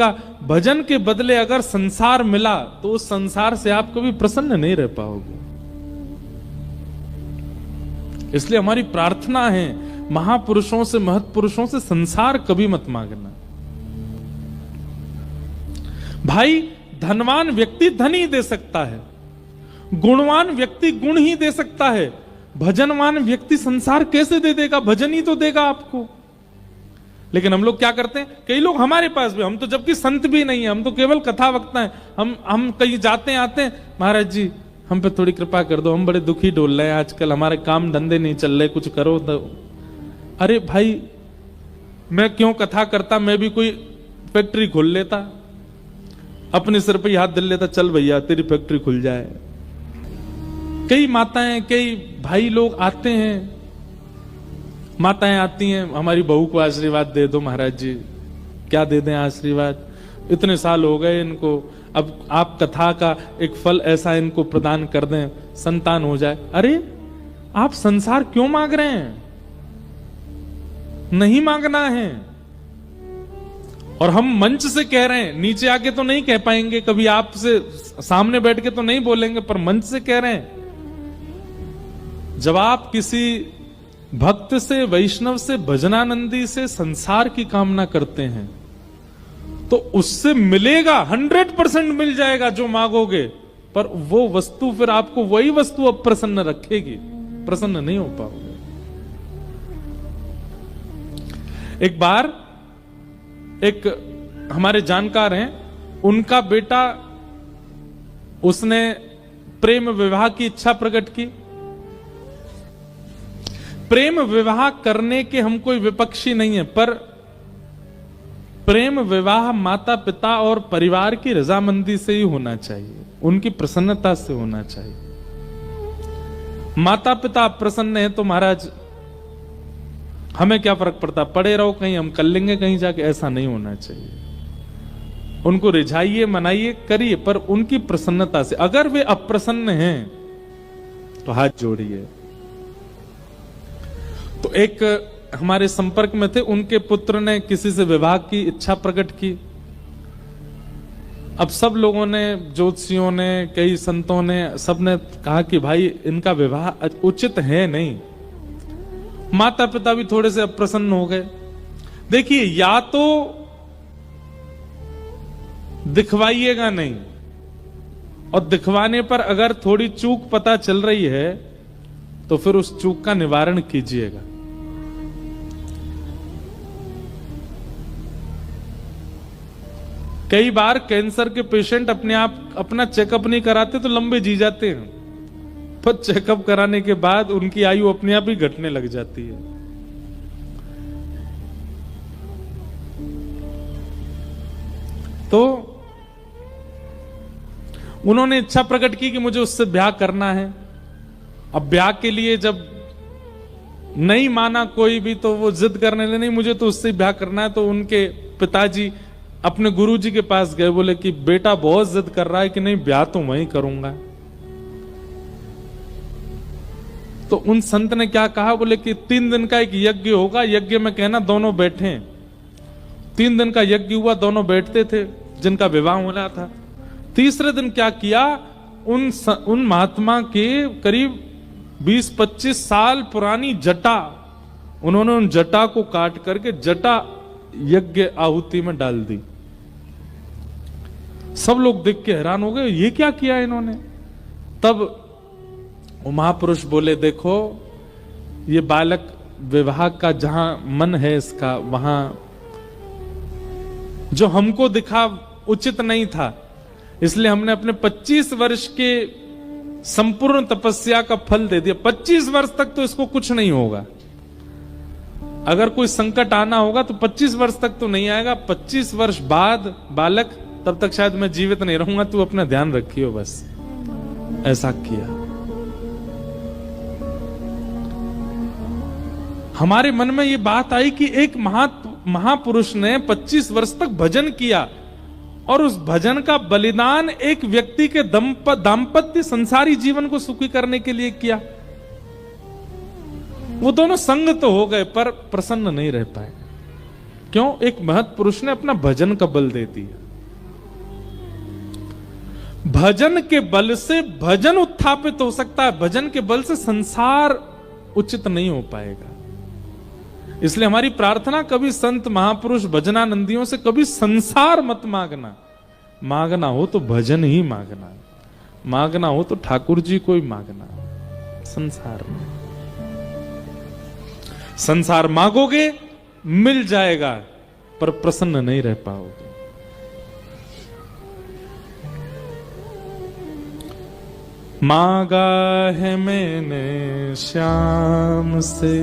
का भजन के बदले अगर संसार मिला तो उस संसार से आप कभी प्रसन्न नहीं रह पाओगे। इसलिए हमारी प्रार्थना है, महापुरुषों से, महत्पुरुषों से संसार कभी मत मांगना। भाई, धनवान व्यक्ति धन ही दे सकता है, गुणवान व्यक्ति गुण ही दे सकता है, भजनवान व्यक्ति संसार कैसे दे देगा? भजन ही तो देगा आपको। लेकिन हम लोग क्या करते हैं, कई लोग हमारे पास भी, हम तो जबकि संत भी नहीं है, हम तो केवल कथा वक्ता है, हम कहीं जाते हैं आते हैं, महाराज जी हम पे थोड़ी कृपा कर दो, हम बड़े दुखी डोल रहे हैं आजकल, हमारे काम धंधे नहीं चल रहे, कुछ करो तो। अरे भाई, मैं क्यों कथा करता, मैं भी कोई फैक्ट्री खोल लेता, अपने सिर पे ही हाथ धर लेता, चल भैया तेरी फैक्ट्री खुल जाए। कई माताएं, कई भाई लोग आते हैं, माताएं आती हैं, हमारी बहू को आशीर्वाद दे दो महाराज जी। क्या दे दें आशीर्वाद, इतने साल हो गए इनको, अब आप कथा का एक फल ऐसा इनको प्रदान कर दें, संतान हो जाए। अरे आप संसार क्यों मांग रहे हैं? नहीं मांगना है। और हम मंच से कह रहे हैं, नीचे आके तो नहीं कह पाएंगे, कभी आपसे सामने बैठ के तो नहीं बोलेंगे, पर मंच से कह रहे हैं। जब आप किसी भक्त से, वैष्णव से, भजनानंदी से संसार की कामना करते हैं तो उससे मिलेगा, 100% मिल जाएगा जो मांगोगे, पर वो वस्तु फिर आपको वही वस्तु अप्रसन्न रखेगी, प्रसन्न नहीं हो पाओगे। एक बार एक हमारे जानकार हैं, उनका बेटा, उसने प्रेम विवाह की इच्छा प्रकट की। प्रेम विवाह करने के हम कोई विपक्षी नहीं है, पर प्रेम विवाह माता पिता और परिवार की रजामंदी से ही होना चाहिए, उनकी प्रसन्नता से होना चाहिए। माता पिता प्रसन्न है तो महाराज हमें क्या फर्क पड़ता, पड़े रहो कहीं, हम कर लेंगे कहीं जाके, ऐसा नहीं होना चाहिए। उनको रिझाइए, मनाइए, करिए, पर उनकी प्रसन्नता से। अगर वे अप्रसन्न हैं तो हाथ जोड़िए। तो एक हमारे संपर्क में थे, उनके पुत्र ने किसी से विवाह की इच्छा प्रकट की। अब सब लोगों ने, ज्योतिषियों ने, कई संतों ने, सबने कहा कि भाई इनका विवाह उचित है नहीं। माता पिता भी थोड़े से अप्रसन्न हो गए। देखिए, या तो दिखवाइएगा नहीं, और दिखवाने पर अगर थोड़ी चूक पता चल रही है तो फिर उस चूक का निवारण कीजिएगा। कई बार कैंसर के पेशेंट अपने आप अपना चेकअप नहीं कराते तो लंबे जी जाते हैं, पर चेकअप कराने के बाद उनकी आयु अपने आप ही घटने लग जाती है। तो उन्होंने इच्छा प्रकट की कि मुझे उससे ब्याह करना है। अब ब्याह के लिए जब नहीं माना कोई भी, तो वो जिद करने लगे, नहीं मुझे तो उससे ब्याह करना है। तो उनके पिताजी अपने गुरुजी के पास गए, बोले कि बेटा बहुत जिद कर रहा है कि नहीं ब्याह तो वहीं करूंगा। तो उन संत ने क्या कहा, बोले कि 3 दिन का एक यज्ञ होगा, यज्ञ में कहना दोनों बैठे। 3 दिन का यज्ञ हुआ, दोनों बैठते थे जिनका विवाह होना था। तीसरे दिन क्या किया, उन महात्मा के करीब 20-25 साल पुरानी जटा, उन्होंने उन जटा को काट करके जटा यज्ञ आहुति में डाल दी। सब लोग देख के हैरान हो गए, ये क्या किया इन्होंने। तब वो महापुरुष बोले, देखो ये बालक विवाह का जहां मन है इसका, वहां जो हमको दिखा उचित नहीं था, इसलिए हमने अपने 25 वर्ष के संपूर्ण तपस्या का फल दे दिया। 25 वर्ष तक तो इसको कुछ नहीं होगा। अगर कोई संकट आना होगा तो 25 वर्ष तक तो नहीं आएगा, 25 वर्ष बाद बालक, तब तक शायद मैं जीवित नहीं रहूंगा, तू अपना ध्यान रखियो बस। ऐसा किया। हमारे मन में ये बात आई कि एक महापुरुष ने 25 वर्ष तक भजन किया, और उस भजन का बलिदान एक व्यक्ति के दाम्पत्य संसारी जीवन को सुखी करने के लिए किया। वो दोनों संग तो हो गए पर प्रसन्न नहीं रह पाए। क्यों? एक महत् पुरुष ने अपना भजन का बल दे दिया। भजन के बल से भजन उत्थापित हो सकता है, भजन के बल से संसार उचित नहीं हो पाएगा। इसलिए हमारी प्रार्थना कभी संत महापुरुष भजनानंदियों से कभी संसार मत मांगना। मांगना हो तो भजन ही मांगना, मांगना हो तो ठाकुर जी को ही मांगना। संसार में संसार मांगोगे मिल जाएगा, पर प्रसन्न नहीं रह पाओगे। मांगा है मैंने श्याम से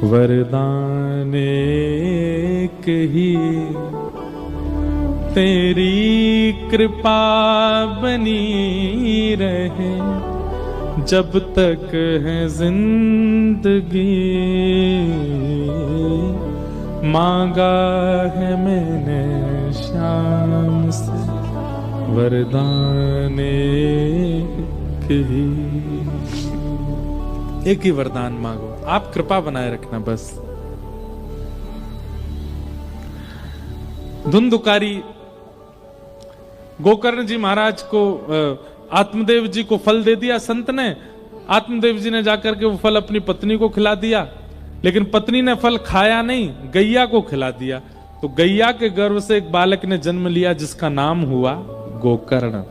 वरदान एक ही, तेरी कृपा बनी रहे जब तक है जिंदगी। मांगा है मैंने श्याम से वरदान एक ही वरदान मांगो, आप कृपा बनाए रखना बस। धुंधुकारी गोकर्ण जी महाराज को आत्मदेव जी को फल दे दिया संत ने। आत्मदेव जी ने जाकर के वो फल अपनी पत्नी को खिला दिया, लेकिन पत्नी ने फल खाया नहीं, गैया को खिला दिया। तो गैया के गर्भ से एक बालक ने जन्म लिया जिसका नाम हुआ गोकर्ण।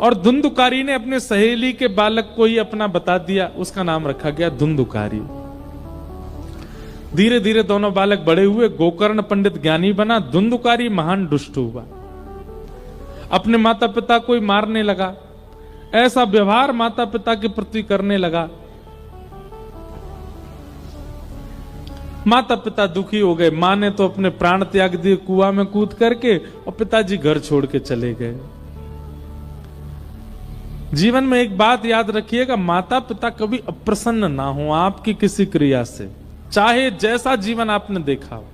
और धुंधुकारी ने अपने सहेली के बालक को ही अपना बता दिया, उसका नाम रखा गया धुंधुकारी। धीरे धीरे दोनों बालक बड़े हुए। गोकर्ण पंडित ज्ञानी बना, धुंधुकारी महान दुष्ट हुआ, अपने माता पिता को ही मारने लगा, ऐसा व्यवहार माता पिता के प्रति करने लगा। माता पिता दुखी हो गए। मां ने तो अपने प्राण त्याग दिए कुआं में कूद करके, और पिताजी घर छोड़ के चले गए। जीवन में एक बात याद रखिएगा, माता पिता कभी अप्रसन्न ना हो आपकी किसी क्रिया से, चाहे जैसा जीवन आपने देखा हो।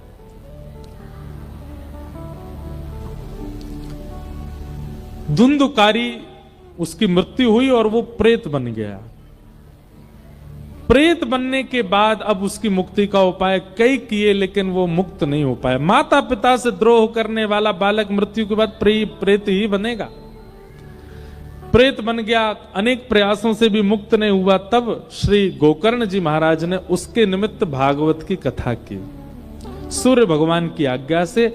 धुंधुकारी उसकी मृत्यु हुई और वो प्रेत बन गया। प्रेत बनने के बाद अब उसकी मुक्ति का उपाय कई किए, लेकिन वो मुक्त नहीं हो पाया। माता पिता से द्रोह करने वाला बालक मृत्यु के बाद प्रेत ही बनेगा। प्रेत बन गया, अनेक प्रयासों से भी मुक्त नहीं हुआ। तब श्री गोकर्ण जी महाराज ने उसके निमित्त भागवत की कथा की। सूर्य भगवान की आज्ञा से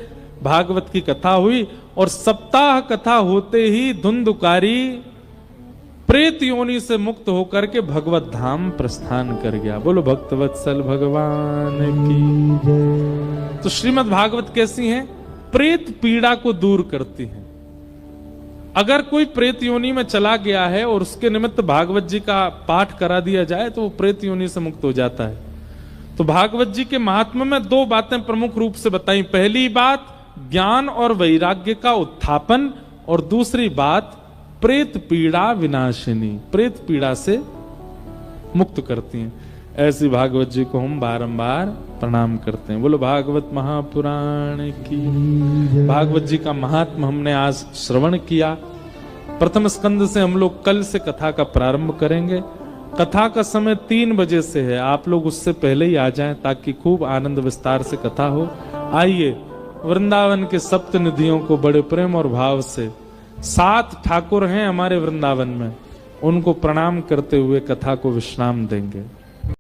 भागवत की कथा हुई, और सप्ताह कथा होते ही धुंधुकारी प्रेत योनि से मुक्त होकर के भगवत धाम प्रस्थान कर गया। बोलो भक्तवत्सल भगवान की। तो श्रीमद् भागवत कैसी है? प्रेत पीड़ा को दूर करती है। अगर कोई प्रेत योनि में चला गया है और उसके निमित्त भागवत जी का पाठ करा दिया जाए तो वो प्रेत योनि से मुक्त हो जाता है। तो भागवत जी के महात्म्य में दो बातें प्रमुख रूप से बताई। पहली बात ज्ञान और वैराग्य का उत्थापन, और दूसरी बात प्रेत पीड़ा विनाशिनी, प्रेत पीड़ा से मुक्त करती हैं। ऐसी भागवत जी को हम बारंबार प्रणाम करते हैं। बोलो भागवत महापुराण की। भागवत जी का महात्म हमने आज श्रवण किया। प्रथम स्कंद से हम लोग कल से कथा का प्रारंभ करेंगे। कथा का समय 3 बजे से है, आप लोग उससे पहले ही आ जाएं ताकि खूब आनंद विस्तार से कथा हो। आइए, वृंदावन के सप्त निधियों को बड़े प्रेम और भाव से, 7 ठाकुर हैं हमारे वृंदावन में, उनको प्रणाम करते हुए कथा को विश्राम देंगे।